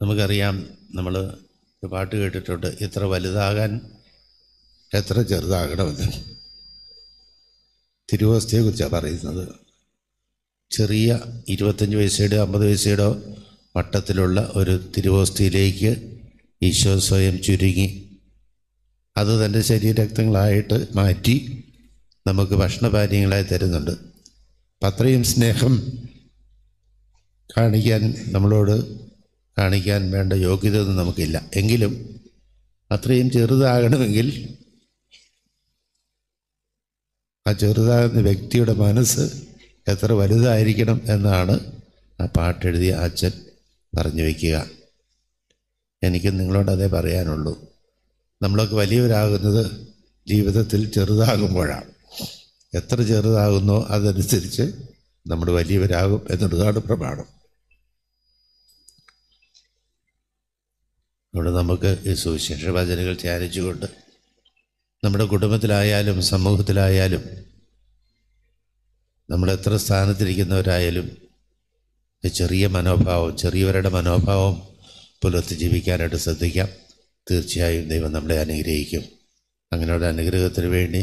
നമുക്കറിയാം, നമ്മൾ ഒരു പാട്ട് കേട്ടിട്ടുണ്ട്, എത്ര വലുതാകാൻ എത്ര ചെറുതാകണമെന്ന്. തിരുവോസ്തിയെക്കുറിച്ചാണ് പറയുന്നത്. ചെറിയ 25 പൈസയുടെയോ 50 പൈസയുടെയോ വട്ടത്തിലുള്ള ഒരു തിരുവോസ്തിയിലേക്ക് ഈശോ സ്വയം ചുരുങ്ങി അത് തൻ്റെ ശരീരരക്തങ്ങളായിട്ട് മാറ്റി നമുക്ക് ഭക്ഷണപാനീയങ്ങളായി തരുന്നുണ്ട്. അപ്പം അത്രയും സ്നേഹം നമ്മളോട് കാണിക്കാൻ വേണ്ട യോഗ്യത ഒന്നും നമുക്കില്ല. എങ്കിലും അത്രയും ചെറുതാകണമെങ്കിൽ ആ ചെറുതാകുന്ന വ്യക്തിയുടെ മനസ്സ് എത്ര വലുതായിരിക്കണം എന്നാണ് ആ പാട്ടെഴുതിയ അച്ഛൻ പറഞ്ഞു വയ്ക്കുക. എനിക്ക് നിങ്ങളോട് അതേ പറയാനുള്ളൂ. നമ്മളൊക്കെ വലിയവരാകുന്നത് ജീവിതത്തിൽ ചെറുതാകുമ്പോഴാണ്. എത്ര ചെറുതാകുന്നോ അതനുസരിച്ച് നമ്മൾ വലിയവരാകും എന്നുള്ളതാണ് പ്രമാണം. അവിടെ നമുക്ക് ഈ സുവിശേഷ വചനങ്ങൾ ധ്യാനിച്ചുകൊണ്ട് നമ്മുടെ കുടുംബത്തിലായാലും സമൂഹത്തിലായാലും നമ്മളെത്ര സ്ഥാനത്തിരിക്കുന്നവരായാലും ചെറിയ മനോഭാവം, ചെറിയവരുടെ മനോഭാവം പുലർത്തി ജീവിക്കാനായിട്ട് ശ്രദ്ധിക്കാം. തീർച്ചയായും ദൈവം നമ്മളെ അനുഗ്രഹിക്കും. അങ്ങനെയുള്ള അനുഗ്രഹത്തിന് വേണ്ടി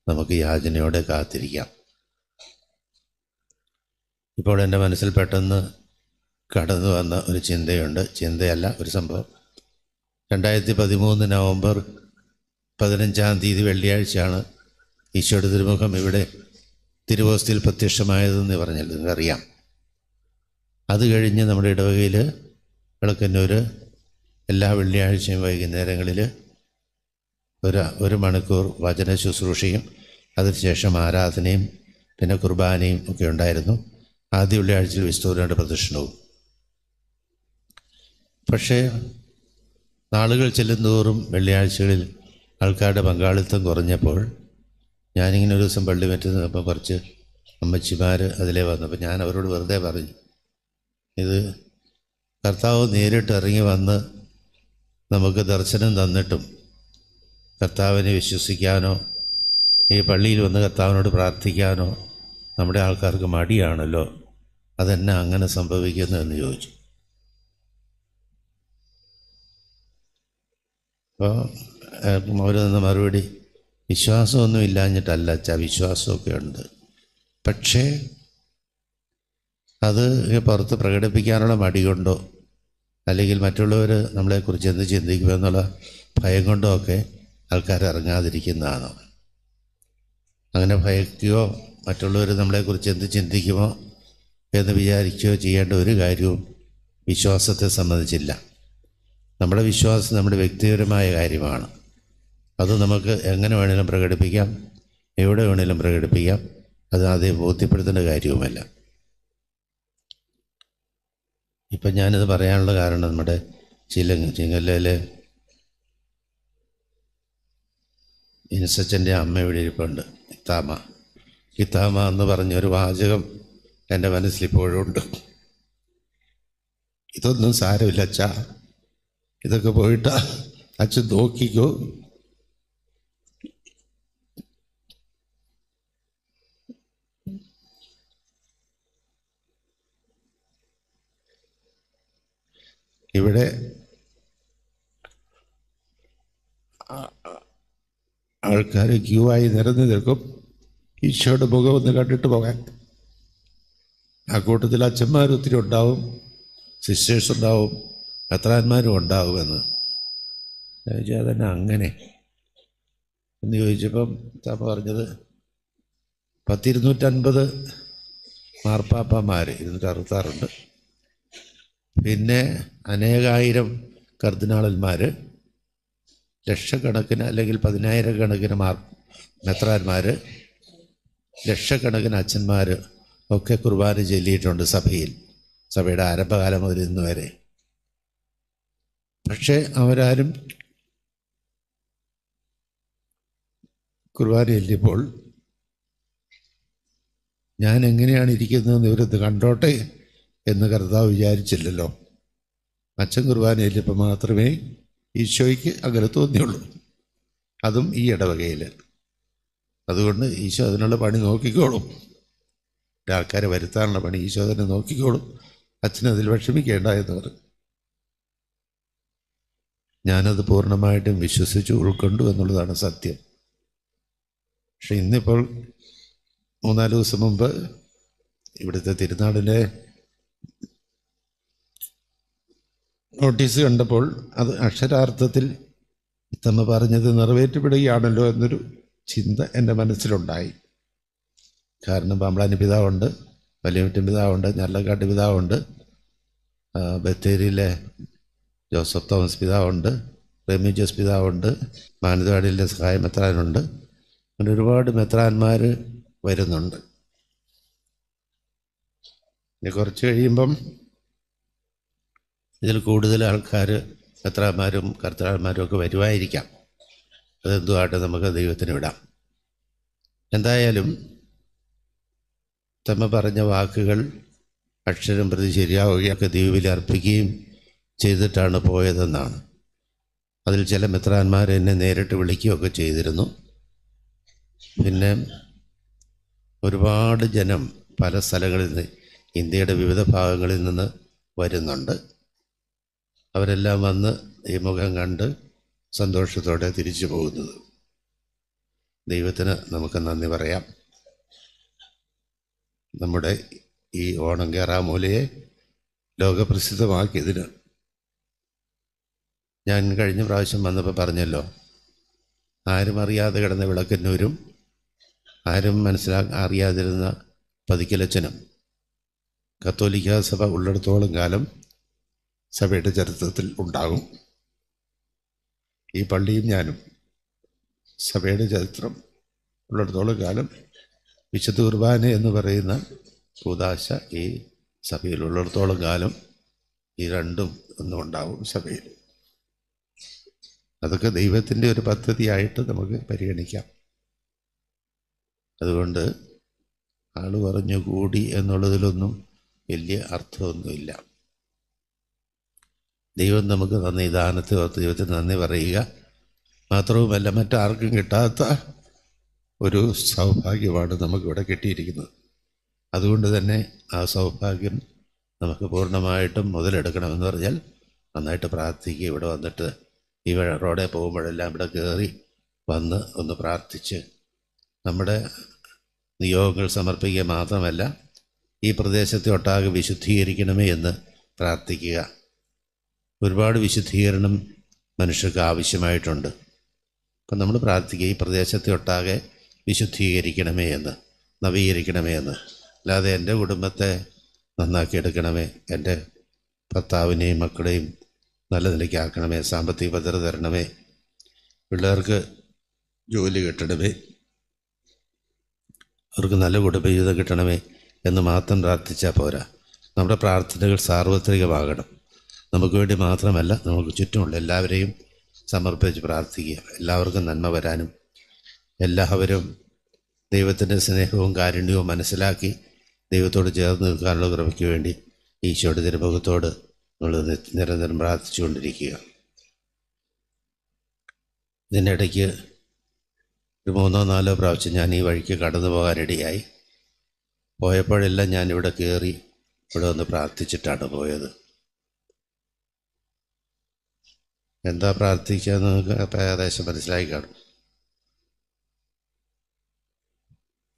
നമുക്ക് യാചനയോടെ കാത്തിരിക്കാം. ഇപ്പോൾ എൻ്റെ മനസ്സിൽ പെട്ടെന്ന് കടന്നു വന്ന ഒരു ചിന്തയുണ്ട്. ചിന്തയല്ല, ഒരു സംഭവം. 2013 നവംബർ 15 വെള്ളിയാഴ്ചയാണ് ഈശോയുടെ തിരുമുഖം ഇവിടെ തിരുവോസ്തിയിൽ പ്രത്യക്ഷമായതെന്ന് പറഞ്ഞാൽ നിങ്ങൾക്കറിയാം. അത് കഴിഞ്ഞ് നമ്മുടെ ഇടവകയിൽ വിളക്കന്നൂർ എല്ലാ വെള്ളിയാഴ്ചയും വൈകുന്നേരങ്ങളിൽ ഒരു മണിക്കൂർ വചന ശുശ്രൂഷയും അതിനുശേഷം ആരാധനയും പിന്നെ കുർബാനയും ഒക്കെ ഉണ്ടായിരുന്നു. ആദ്യ വെള്ളിയാഴ്ചയിൽ വിസ്തൂരയുടെ പ്രദർശനവും. പക്ഷേ നാളുകൾ ചെല്ലുന്തോറും വെള്ളിയാഴ്ചകളിൽ ആൾക്കാരുടെ പങ്കാളിത്തം കുറഞ്ഞപ്പോൾ ഞാനിങ്ങനെ ഒരു ദിവസം പള്ളി മറ്റു നിന്നപ്പോൾ കുറച്ച് അമ്മച്ചിമാർ അതിലേ വന്നപ്പോൾ ഞാൻ അവരോട് വെറുതെ പറഞ്ഞു, ഇത് കർത്താവ് നേരിട്ട് ഇറങ്ങി വന്ന് നമുക്ക് ദർശനം തന്നിട്ടും കർത്താവിനെ വിശ്വസിക്കാനോ ഈ പള്ളിയിൽ വന്ന് കർത്താവിനോട് പ്രാർത്ഥിക്കാനോ നമ്മുടെ ആൾക്കാർക്ക് മടിയാണല്ലോ, അതെന്നാ അങ്ങനെ സംഭവിക്കുന്നു എന്ന് ചോദിച്ചു. അപ്പോൾ അവർ നിന്ന് മറുപടി, വിശ്വാസമൊന്നും ഇല്ലാഞ്ഞിട്ടല്ല അച്ഛാ, വിശ്വാസമൊക്കെ ഉണ്ട്, പക്ഷേ അത് പുറത്ത് പ്രകടിപ്പിക്കാനുള്ള മടി കൊണ്ടോ അല്ലെങ്കിൽ മറ്റുള്ളവർ നമ്മളെക്കുറിച്ച് എന്ത് ചിന്തിക്കുമെന്നുള്ള ഭയം കൊണ്ടോ ഒക്കെ ആൾക്കാർ ഇറങ്ങാതിരിക്കുന്നതാണ്. അങ്ങനെ ഭയക്കുകയോ മറ്റുള്ളവർ നമ്മളെക്കുറിച്ച് എന്ത് ചിന്തിക്കുമോ എന്ന് വിചാരിക്കുകയോ ചെയ്യേണ്ട ഒരു കാര്യവും വിശ്വാസത്തെ സംബന്ധിച്ചില്ല. നമ്മുടെ വിശ്വാസം നമ്മുടെ വ്യക്തിപരമായ കാര്യമാണ്. അത് നമുക്ക് എങ്ങനെ വേണേലും പ്രകടിപ്പിക്കാം, എവിടെ വേണേലും പ്രകടിപ്പിക്കാം. അത് ആദ്യം ബോധ്യപ്പെടുത്തേണ്ട കാര്യവുമല്ല. ഇപ്പം ഞാനിത് പറയാനുള്ള കാരണം നമ്മുടെ ചിങ്ങല്ലയിലെ ഇൻസച്ചൻ്റെ അമ്മ ഇവിടെ ഇരിപ്പുണ്ട്, ഇത്താമ എന്ന് പറഞ്ഞൊരു വാചകം എൻ്റെ മനസ്സിലിപ്പോഴും ഉണ്ട്. ഇതൊന്നും സാരമില്ല അച്ഛാ, ഇതൊക്കെ പോയിട്ട് അച്ഛൻ നോക്കിക്കോ, ഇവിടെ ആൾക്കാർ ക്യൂ ആയി നിരന്ന് നിൽക്കും ഈശോയുടെ മുഖം ഒന്ന് കണ്ടിട്ട് പോകാൻ. ആ കൂട്ടത്തിൽ അച്ഛന്മാർ ഒത്തിരി ഉണ്ടാവും, സിസ്റ്റേഴ്സ് ഉണ്ടാവും, മെത്രാന്മാരും ഉണ്ടാവുമെന്ന് ചോദിച്ചാൽ തന്നെ അങ്ങനെ എന്ന് ചോദിച്ചപ്പം താമ പറഞ്ഞത് 250 മാർപ്പാപ്പമാർ, 266, പിന്നെ അനേകായിരം കർദിനാളന്മാർ, ലക്ഷക്കണക്കിന് അല്ലെങ്കിൽ 10,000 മെത്രാന്മാർ, ലക്ഷക്കണക്കിന് അച്ഛന്മാർ ഒക്കെ കുർബാന ചൊല്ലിയിട്ടുണ്ട് സഭയുടെ ആരംഭകാലം മുതൽ ഇന്ന് വരെ. പക്ഷേ അവരാരും കുർബാന ചൊല്ലിയപ്പോൾ ഞാൻ എങ്ങനെയാണ് ഇരിക്കുന്നതെന്ന് ഇവരത് കണ്ടോട്ടെ എന്ന് കർത്താവ് വിചാരിച്ചില്ലല്ലോ. അച്ഛൻ കുർബാന ചൊല്ലിയപ്പോൾ മാത്രമേ ഈശോയ്ക്ക് അങ്ങനെ തോന്നിയുള്ളൂ, അതും ഈ ഇടവകയിൽ. അതുകൊണ്ട് ഈശോ അതിനുള്ള പണി നോക്കിക്കോളും, ആൾക്കാരെ വരുത്താനുള്ള പണി ഈശോ തന്നെ നോക്കിക്കോളും, അച്ഛനതിൽ വിഷമിക്കേണ്ട എന്ന് പറഞ്ഞു. ഞാനത് പൂർണ്ണമായിട്ടും വിശ്വസിച്ചു ഉൾക്കൊണ്ടു എന്നുള്ളതാണ് സത്യം. പക്ഷെ ഇന്നിപ്പോൾ 3-4 ദിവസം മുമ്പ് ഇവിടുത്തെ തിരുനാളിലെ നോട്ടീസ് കണ്ടപ്പോൾ അത് അക്ഷരാർത്ഥത്തിൽ തമ്മ പറഞ്ഞത് നിറവേറ്റപ്പെടുകയാണല്ലോ എന്നൊരു ചിന്ത എൻ്റെ മനസ്സിലുണ്ടായി. കാരണം Pamplany പിതാവുണ്ട്, വലിയമുറ്റം പിതാവുണ്ട്, Njaralakatt പിതാവുണ്ട്, ബത്തേരിയിലെ Joseph Thomas പിതാവുണ്ട്, Remigius പിതാവുണ്ട്, മാനന്തവാടിയിലെ സഹായ മെത്രാനുണ്ട്. അങ്ങനെ ഒരുപാട് മെത്രാന്മാർ വരുന്നുണ്ട്. ഇനി കുറച്ച് കഴിയുമ്പം ഇതിൽ കൂടുതൽ ആൾക്കാർ മെത്രാന്മാരും കർത്താന്മാരും ഒക്കെ വരുമായിരിക്കാം. അതെന്തുമായിട്ട് നമുക്ക് ദൈവത്തിന് വിടാം. എന്തായാലും തമ്മ പറഞ്ഞ വാക്കുകൾ അക്ഷരം പ്രതി ശരിയാവുകയൊക്കെ ദ്വീപിൽ അർപ്പിക്കുകയും ചെയ്തിട്ടാണ് പോയതെന്നാണ്. അതിൽ ചില മെത്രാന്മാർ എന്നെ നേരിട്ട് വിളിക്കുകയൊക്കെ ചെയ്തിരുന്നു. പിന്നെ ഒരുപാട് ജനം പല സ്ഥലങ്ങളിൽ നിന്ന്, ഇന്ത്യയുടെ വിവിധ ഭാഗങ്ങളിൽ നിന്ന് വരുന്നുണ്ട്. അവരെല്ലാം വന്ന് ഈ മുഖം കണ്ട് സന്തോഷത്തോടെ തിരിച്ചു പോകുന്നത്. ദൈവത്തിന് നമുക്ക് നന്ദി പറയാം. നമ്മുടെ ഈ ഓണം കേറാമൂലയെ ലോകപ്രസിദ്ധമാക്കിയതിന്. ഞാൻ കഴിഞ്ഞ പ്രാവശ്യം വന്നപ്പോൾ പറഞ്ഞല്ലോ, ആരും അറിയാതെ കിടന്ന വിളക്കന്നൂരും ആരും അറിയാതിരുന്ന പതിക്കലച്ചനും കത്തോലിക്ക സഭ ഉള്ളിടത്തോളം കാലം സഭയുടെ ചരിത്രത്തിൽ ഉണ്ടാകും. ഈ പള്ളിയും ഞാനും സഭയുടെ ചരിത്രം ഉള്ളിടത്തോളം കാലം വിശുദ്ധ കുർബാന എന്ന് പറയുന്ന കൂദാശ ഈ സഭയിലുള്ളിടത്തോളം കാലം ഈ രണ്ടും ഒന്നും ഉണ്ടാവും സഭയിൽ. അതൊക്കെ ദൈവത്തിൻ്റെ ഒരു പദ്ധതിയായിട്ട് നമുക്ക് പരിഗണിക്കാം. അതുകൊണ്ട് ആൾ പറഞ്ഞു കൂടി എന്നുള്ളതിലൊന്നും വലിയ അർത്ഥമൊന്നുമില്ല. ദൈവം നമുക്ക് നന്ദി ദാനത്തെ ഓർത്ത് ദൈവത്തിന് നന്ദി പറയുക മാത്രവുമല്ല, മറ്റാർക്കും കിട്ടാത്ത ഒരു സൗഭാഗ്യമാണ് നമുക്കിവിടെ കിട്ടിയിരിക്കുന്നത്. അതുകൊണ്ട് തന്നെ ആ സൗഭാഗ്യം നമുക്ക് പൂർണ്ണമായിട്ടും മുതലെടുക്കണമെന്ന് പറഞ്ഞാൽ നന്നായിട്ട് പ്രാർത്ഥിക്കുക. ഇവിടെ വന്നിട്ട് ഈ റോഡേ പോകുമ്പോഴെല്ലാം ഇവിടെ കയറി വന്ന് ഒന്ന് പ്രാർത്ഥിച്ച് നമ്മുടെ നിയോഗങ്ങൾ സമർപ്പിക്കുക മാത്രമല്ല, ഈ പ്രദേശത്തെ ഒട്ടാകെ വിശുദ്ധീകരിക്കണമേ എന്ന് പ്രാർത്ഥിക്കുക. ഒരുപാട് വിശുദ്ധീകരണം മനുഷ്യർക്ക് ആവശ്യമായിട്ടുണ്ട്. അപ്പം നമ്മൾ പ്രാർത്ഥിക്കുക, ഈ പ്രദേശത്തെ ഒട്ടാകെ വിശുദ്ധീകരിക്കണമേ എന്ന്, നവീകരിക്കണമേ എന്ന്. അല്ലാതെ എൻ്റെ കുടുംബത്തെ നന്നാക്കിയെടുക്കണമേ, എൻ്റെ ഭർത്താവിനെയും മക്കളെയും നല്ല നിലയ്ക്കാക്കണമേ, സാമ്പത്തിക ഭദ്രത തരണമേ, പിള്ളേർക്ക് ജോലി കിട്ടണമേ, അവർക്ക് നല്ല കുടുംബജീവിതം കിട്ടണമേ എന്ന് മാത്രം പ്രാർത്ഥിച്ചാൽ പോരാ. നമ്മുടെ പ്രാർത്ഥനകൾ സാർവത്രികമാകണം. നമുക്ക് വേണ്ടി മാത്രമല്ല, നമുക്ക് ചുറ്റുമുള്ള എല്ലാവരെയും സമർപ്പിച്ച് പ്രാർത്ഥിക്കുക. എല്ലാവർക്കും നന്മ വരാനും എല്ലാവരും ദൈവത്തിൻ്റെ സ്നേഹവും കാരുണ്യവും മനസ്സിലാക്കി ദൈവത്തോട് ചേർന്ന് നിൽക്കാനുള്ള കൃപയ്ക്ക് വേണ്ടി ഈശോയുടെ തിരുമുഖത്തോട് നമ്മൾ നിരന്തരം പ്രാർത്ഥിച്ചുകൊണ്ടിരിക്കുക. ഇതിനിടയ്ക്ക് ഒരു 3-4 പ്രാവശ്യം ഞാൻ ഈ വഴിക്ക് കടന്നു പോകാൻ റെഡിയായി. പോയപ്പോഴെല്ലാം ഞാനിവിടെ കയറി ഇവിടെ വന്ന് പ്രാർത്ഥിച്ചിട്ടാണ് പോയത്. എന്താ പ്രാർത്ഥിക്കുക നിങ്ങൾക്ക് അപ്പം ഏകദേശം മനസ്സിലായി കാണും.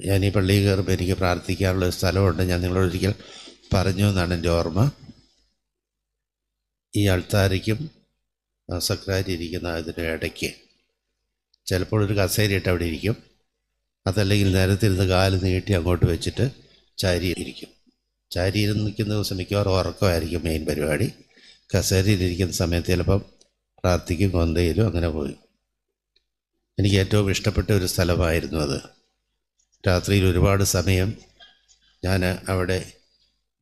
ഞാൻ ഈ പള്ളിയിൽ കയറുമ്പോൾ എനിക്ക് പ്രാർത്ഥിക്കാനുള്ള ഒരു സ്ഥലമുണ്ട്. ഞാൻ നിങ്ങളോട് ഒരിക്കൽ പറഞ്ഞു എന്നാണ് എൻ്റെ ഓർമ്മ. ഈ അൾത്താരയ്ക്കും സക്രാരി ഇരിക്കുന്ന അതിൻ്റെ ഇടയ്ക്ക് ചിലപ്പോൾ ഒരു കസേരയിട്ട് അവിടെ ഇരിക്കും. അതല്ലെങ്കിൽ നിരത്തിരുന്ന് കാല് നീട്ടി അങ്ങോട്ട് വെച്ചിട്ട് ചാരിയിരിക്കും. ചാരിയിരുന്ന് നിൽക്കുന്ന ദിവസം മിക്കവാറും ഉറക്കമായിരിക്കും മെയിൻ പരിപാടി. കസേരയിലിരിക്കുന്ന സമയത്ത് ചിലപ്പം പ്രാർത്ഥിക്കും, കൊന്തയിലും അങ്ങനെ പോയി. എനിക്ക് ഏറ്റവും ഇഷ്ടപ്പെട്ട ഒരു സ്ഥലമായിരുന്നു അത്. രാത്രിയിൽ ഒരുപാട് സമയം ഞാൻ അവിടെ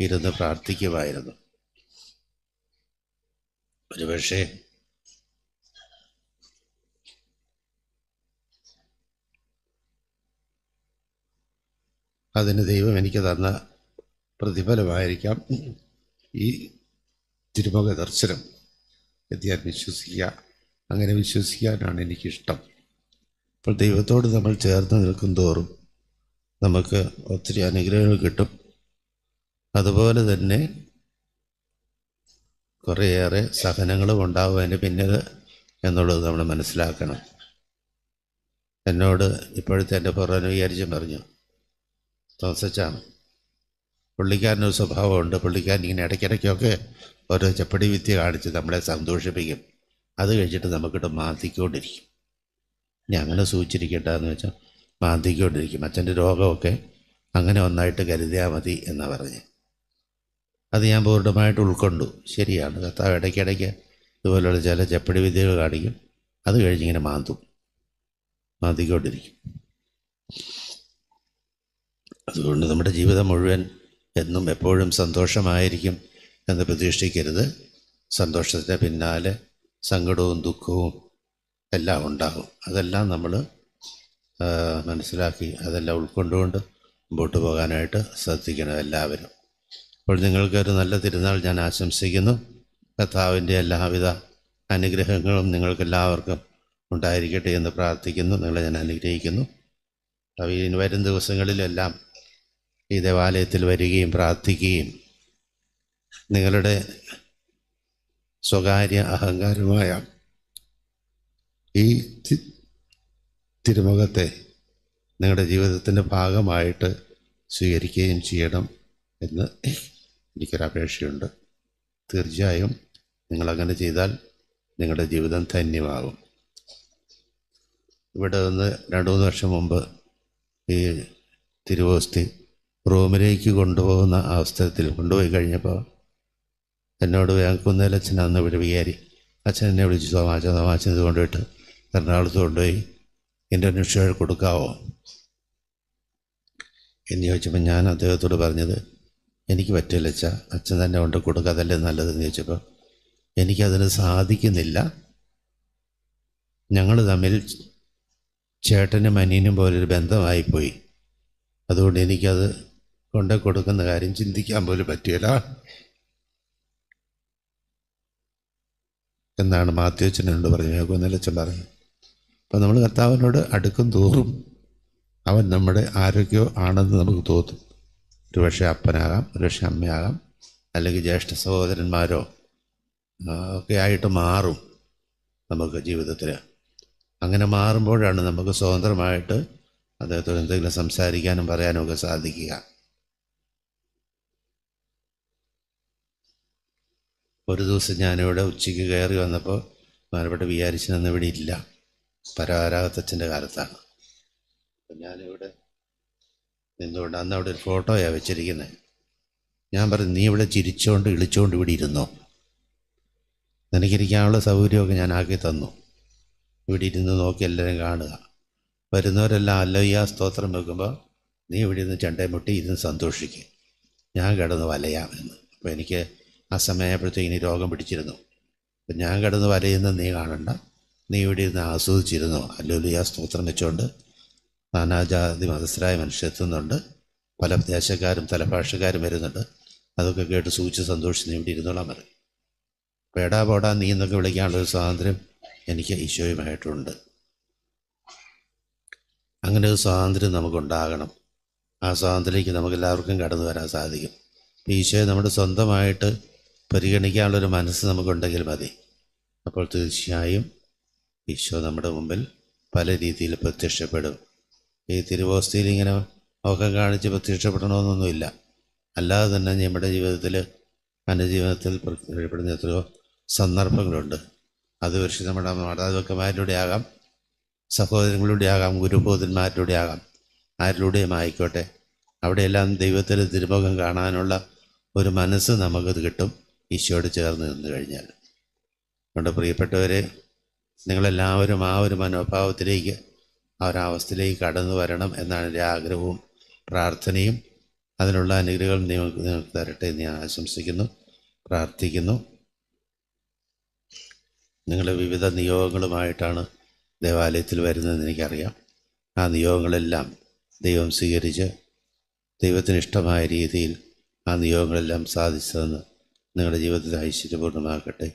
ഇരുന്ന് പ്രാർത്ഥിക്കുമായിരുന്നു. ഒരുപക്ഷേ അതിന് ദൈവം എനിക്ക് തന്ന പ്രതിഫലമായിരിക്കാം ഈ തിരുമുഖ ദർശനം എന്ന് ഞാൻ വിശ്വസിക്കുക. അങ്ങനെ വിശ്വസിക്കാനാണ് എനിക്കിഷ്ടം. അപ്പോൾ ദൈവത്തോട് നമ്മൾ ചേർന്ന് നിൽക്കും തോറും നമുക്ക് ഒത്തിരി അനുഗ്രഹങ്ങൾ കിട്ടും. അതുപോലെ തന്നെ കുറേയേറെ സഹനങ്ങളും ഉണ്ടാവും. അതിന് പിന്നിൽ എന്നുള്ളത് നമ്മൾ മനസ്സിലാക്കണം. എന്നോട് ഇപ്പോഴത്തെ എൻ്റെ പുറമെ വിചാരിച്ചും പറഞ്ഞു, തോമസച്ചാണ് പുള്ളിക്കാരനൊരു സ്വഭാവമുണ്ട്, പുള്ളിക്കാരൻ ഇങ്ങനെ ഇടയ്ക്കിടയ്ക്കൊക്കെ ഓരോ ചപ്പടി വിദ്യ കാണിച്ച് നമ്മളെ സന്തോഷിപ്പിക്കും, അത് കഴിച്ചിട്ട് നമുക്കിട്ട് മാന്തിക്കൊണ്ടിരിക്കും. ഇനി അങ്ങനെ സൂചിച്ചിരിക്കട്ടെന്ന് വെച്ചാൽ മാന്തിക്കൊണ്ടിരിക്കും. അച്ഛൻ്റെ രോഗമൊക്കെ അങ്ങനെ ഒന്നായിട്ട് കരുതിയാൽ മതി എന്നാണ് പറഞ്ഞത്. അത് ഞാൻ പൂർണ്ണമായിട്ട് ഉൾക്കൊണ്ടു. ശരിയാണ്, കർത്താവ് ഇടയ്ക്കിടയ്ക്ക് ഇതുപോലുള്ള ചില ചപ്പടി വിദ്യകൾ കാണിക്കും, അത് കഴിഞ്ഞിങ്ങനെ മാന്തിക്കൊണ്ടിരിക്കും. അതുകൊണ്ട് നമ്മുടെ ജീവിതം മുഴുവൻ എന്നും എപ്പോഴും സന്തോഷമായിരിക്കും എന്ന് പ്രതീക്ഷിക്കരുത്. സന്തോഷത്തിൻ്റെ പിന്നാലെ സങ്കടവും ദുഃഖവും എല്ലാം ഉണ്ടാകും. അതെല്ലാം നമ്മൾ മനസ്സിലാക്കി അതെല്ലാം ഉൾക്കൊണ്ടുകൊണ്ട് മുമ്പോട്ട് പോകാനായിട്ട് ശ്രദ്ധിക്കണം എല്ലാവരും. അപ്പോൾ നിങ്ങൾക്കൊരു നല്ല തിരുനാൾ ഞാൻ ആശംസിക്കുന്നു. കർത്താവിൻ്റെ എല്ലാവിധ അനുഗ്രഹങ്ങളും നിങ്ങൾക്കെല്ലാവർക്കും ഉണ്ടായിരിക്കട്ടെ എന്ന് പ്രാർത്ഥിക്കുന്നു. നിങ്ങളെ ഞാൻ അനുഗ്രഹിക്കുന്നു. ഇനി വരും ദിവസങ്ങളിലെല്ലാം ഈ ദേവാലയത്തിൽ വരികയും പ്രാർത്ഥിക്കുകയും നിങ്ങളുടെ സ്വകാര്യ അഹങ്കാരമായ ഈ തിരുമുഖത്തെ നിങ്ങളുടെ ജീവിതത്തിൻ്റെ ഭാഗമായിട്ട് സ്വീകരിക്കുകയും ചെയ്യണം എന്ന് എനിക്കൊരപേക്ഷയുണ്ട്. തീർച്ചയായും നിങ്ങളങ്ങനെ ചെയ്താൽ നിങ്ങളുടെ ജീവിതം ധന്യമാകും. ഇവിടെ നിന്ന് 2-3 വർഷം മുമ്പ് ഈ തിരുവോസ്തി റൂമിലേക്ക് കൊണ്ടുപോകുന്ന അവസരത്തിൽ കൊണ്ടുപോയി കഴിഞ്ഞപ്പോൾ എന്നോട് വേങ്ങക്കുന്നേലച്ഛൻ അന്ന് ഇവിടെ വികാരി അച്ഛൻ എന്നെ വിളിച്ചു, തോമാച്ചൻ ഇത് കൊണ്ടുപോയിട്ട് എറണാകുളത്ത് കൊണ്ടുപോയി ഇൻ്റർനാഷണൽ കൊടുക്കാവോ എന്ന് ചോദിച്ചപ്പോൾ ഞാൻ അദ്ദേഹത്തോട് പറഞ്ഞത്, എനിക്ക് പറ്റില്ല അച്ഛാ, അച്ഛൻ തന്നെ കൊണ്ട് കൊടുക്കാതല്ലേ നല്ലതെന്ന് ചോദിച്ചപ്പോൾ എനിക്കതിന് സാധിക്കുന്നില്ല. ഞങ്ങൾ തമ്മിൽ ചേട്ടനും അനിയനും പോലൊരു ബന്ധമായിപ്പോയി. അതുകൊണ്ട് എനിക്കത് കൊണ്ടു കൊടുക്കുന്ന കാര്യം ചിന്തിക്കാൻ പോലും പറ്റില്ല എന്നാണ് മാത്യുവച്ചനോട് പറഞ്ഞു, കുന്നലച്ചൻ പറഞ്ഞു. അപ്പോൾ നമ്മൾ കർത്താവിനോട് അടുക്കും തോറും അവൻ നമ്മുടെ ആരോഗ്യം ആണെന്ന് നമുക്ക് തോന്നും. ഒരുപക്ഷെ അപ്പനാകാം, ഒരുപക്ഷെ അമ്മയാകാം, അല്ലെങ്കിൽ ജ്യേഷ്ഠ സഹോദരന്മാരോ ഒക്കെ ആയിട്ട് മാറും നമുക്ക് ജീവിതത്തിൽ. അങ്ങനെ മാറുമ്പോഴാണ് നമുക്ക് സ്വതന്ത്രമായിട്ട് അദ്ദേഹത്തോട് എന്തെങ്കിലും സംസാരിക്കാനും പറയാനും ഒക്കെ സാധിക്കുക. ഒരു ദിവസം ഞാനിവിടെ ഉച്ചയ്ക്ക് കയറി വന്നപ്പോൾ ബഹുമാനപ്പെട്ട വികാരിച്ചനൊന്നും ഇവിടെ ഇല്ല, പരവാരാഗത്തച്ഛൻ്റെ കാലത്താണ്. അപ്പം ഞാനിവിടെ നിന്നുകൊണ്ട് അന്ന് അവിടെ ഒരു ഫോട്ടോയാണ് വെച്ചിരിക്കുന്നത്. ഞാൻ പറഞ്ഞു, നീ ഇവിടെ ചിരിച്ചുകൊണ്ട് ഇളിച്ചുകൊണ്ട് ഇവിടെ ഇരുന്നോ, നിനക്കിരിക്കാനുള്ള സൗകര്യമൊക്കെ ഞാൻ ആക്കി തന്നു, ഇവിടെ ഇരുന്ന് നോക്കി എല്ലാവരും കാണുക, വരുന്നവരെല്ലാം ഹല്ലേലൂയ സ്തോത്രം വെക്കുമ്പോൾ നീ ഇവിടെ ഇരുന്ന് ചെണ്ടയും മുട്ടി ഇരുന്ന് സന്തോഷിക്കുക, ഞാൻ കിടന്ന് വലയാമെന്ന്. അപ്പോൾ എനിക്ക് ആ സമയമായപ്പോഴത്തേക്ക് ഇനി രോഗം പിടിച്ചിരുന്നു. അപ്പം ഞാൻ കിടന്ന് വലയുന്ന നീ കാണണ്ട, നീ ഇവിടെ ഇരുന്ന് ആസ്വദിച്ചിരുന്നു, ഹല്ലേലൂയ സ്തോത്രം വെച്ചുകൊണ്ട്. നാനാജാതി മതസ്ഥരായ മനുഷ്യരെത്തുന്നുണ്ട്, പല ദേശക്കാരും പല ഭാഷക്കാരും വരുന്നുണ്ട്, അതൊക്കെ കേട്ട് സൂക്ഷിച്ച് സന്തോഷിച്ച് നീ ഇവിടെ ഇരുന്നോളാൻ പറയും. പേടാ പോടാ നീ എന്നൊക്കെ വിളിക്കാനുള്ളൊരു സ്വാതന്ത്ര്യം എനിക്ക് ഈശോയുമായിട്ടുണ്ട്. അങ്ങനെ ഒരു സ്വാതന്ത്ര്യം നമുക്കുണ്ടാകണം. ആ സ്വാതന്ത്ര്യത്തിലേക്ക് നമുക്കെല്ലാവർക്കും കടന്നു വരാൻ സാധിക്കും. ഈശോയെ നമ്മുടെ സ്വന്തമായിട്ട് പരിഗണിക്കാനുള്ളൊരു മനസ്സ് നമുക്കുണ്ടെങ്കിൽ മതി. അപ്പോൾ തീർച്ചയായും ഈശോ നമ്മുടെ മുമ്പിൽ പല രീതിയിൽ പ്രത്യക്ഷപ്പെടും. ഈ തിരുവോസ്തിയിൽ ഇങ്ങനെ മുഖം കാണിച്ച് പ്രത്യക്ഷപ്പെടണമെന്നൊന്നുമില്ല. അല്ലാതെ തന്നെ നമ്മുടെ ജീവിതത്തിൽ അനുജീവിതത്തിൽ പ്രത്യക്ഷപ്പെടുന്ന എത്രയോ സന്ദർഭങ്ങളുണ്ട്. അത് പക്ഷേ നമ്മുടെ മാതാപിതാക്കന്മാരിലൂടെ ആകാം, സഹോദരങ്ങളിലൂടെ ആകാം, ഗുരുബോധന്മാരിലൂടെ ആകാം, ആരിലൂടെയും ആയിക്കോട്ടെ. അവിടെയെല്ലാം ദൈവത്തിൻ്റെ തിരുമുഖം കാണാനുള്ള ഒരു മനസ്സ് നമുക്കത് കിട്ടും ഈശോയോട് ചേർന്ന് നിന്ന് കഴിഞ്ഞാൽ. അതുകൊണ്ട് പ്രിയപ്പെട്ടവരെ, നിങ്ങളെല്ലാവരും ആ ഒരു മനോഭാവത്തിലേക്ക്, ആ ഒരവസ്ഥയിലേക്ക് കടന്നു വരണം എന്നാണ് എൻ്റെ ആഗ്രഹവും പ്രാർത്ഥനയും. അതിനുള്ള അനുഗ്രഹങ്ങൾ നിങ്ങൾക്ക് തരട്ടെ എന്ന് ഞാൻ ആശംസിക്കുന്നു, പ്രാർത്ഥിക്കുന്നു. നിങ്ങൾ വിവിധ നിയോഗങ്ങളുമായിട്ടാണ് ദേവാലയത്തിൽ വരുന്നതെന്ന് എനിക്കറിയാം. ആ നിയോഗങ്ങളെല്ലാം ദൈവം സ്വീകരിച്ച് ദൈവത്തിന് ഇഷ്ടമായ രീതിയിൽ ആ നിയോഗങ്ങളെല്ലാം സാധിച്ചതെന്ന് നിങ്ങളുടെ ജീവിതത്തിൽ ഐശ്വര്യപൂർണ്ണമാക്കട്ടെ.